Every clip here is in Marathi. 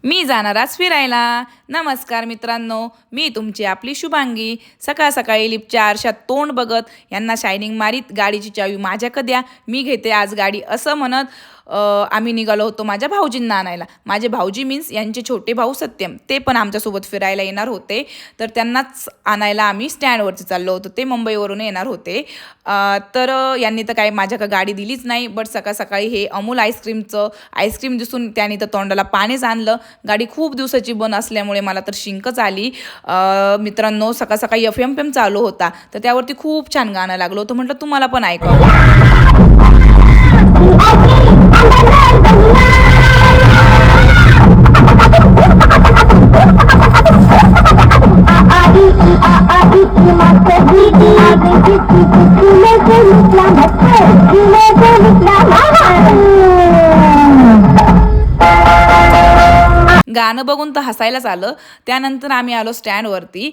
मी जाणार आज फिरायला। नमस्कार मित्रांनो, मी तुमची आपली शुभांगी। सकाळ सकाळी लिफ्टच्या आरशात तोंड बघत यांना शायनिंग मारीत गाडीची चावी माझ्याकडे द्या, मी घेते आज गाडी असं म्हणत आम्ही निघालो होतो माझ्या भाऊजींना आणायला। माझे भाऊजी मीन्स यांचे छोटे भाऊ सत्यम, ते पण आमच्यासोबत फिरायला येणार होते। तर त्यांनाच आणायला आम्ही स्टँडवरती चाललो होतो, ते मुंबईवरून येणार होते। तर यांनी तर काय माझ्याकडे गाडी दिलीच नाही। बट सकाळ सकाळी हे अमूल आईस्क्रीम दिसून त्यांनी तर तोंडाला पाणीच आणलं। गाडी खूप दिवसाची बंद असल्यामुळे मला तर शिंकच आली। मित्रांनो, सकाळ सकाळी FM चालू होता, तर त्यावरती खूप छान गाणं लागलं होतं। म्हटलं तुम्हाला पण ऐकावं। गाणं बघून तर हसायलाच आलं। त्यानंतर आम्ही आलो स्टँडवरती,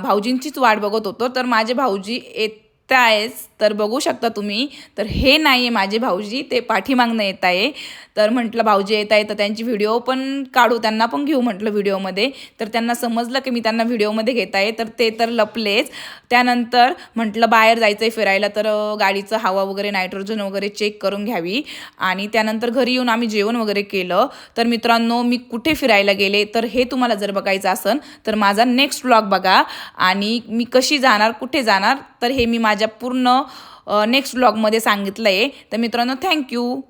भाऊजींचीच वाट बघत होतो। तर माझे भाऊजी येत आहेच, तर बघू शकता तुम्ही। तर हे नाही आहे माझे भाऊजी, ते पाठीमागनं येत आहे। तर म्हटलं भाऊजी येत आहे तर त्यांची व्हिडिओ पण काढू, त्यांना पण घेऊ म्हटलं व्हिडिओमध्ये। तर त्यांना समजलं की मी त्यांना व्हिडिओमध्ये घेत आहे, तर ते तर लपलेच। त्यानंतर म्हटलं बाहेर जायचं आहे फिरायला, तर गाडीचं हवा वगैरे नायट्रोजन वगैरे चेक करून घ्यावी। आणि त्यानंतर घरी येऊन आम्ही जेवण वगैरे केलं। तर मित्रांनो, मी कुठे फिरायला गेले तर हे तुम्हाला जर बघायचं असेल तर माझा नेक्स्ट व्लॉग बघा। आणि मी कशी जाणार, कुठे जाणार, तर हे मी माझ्या पूर्ण नेक्स्ट व्लॉगमध्ये सांगितलं आहे। तर मित्रांनो, थँक्यू।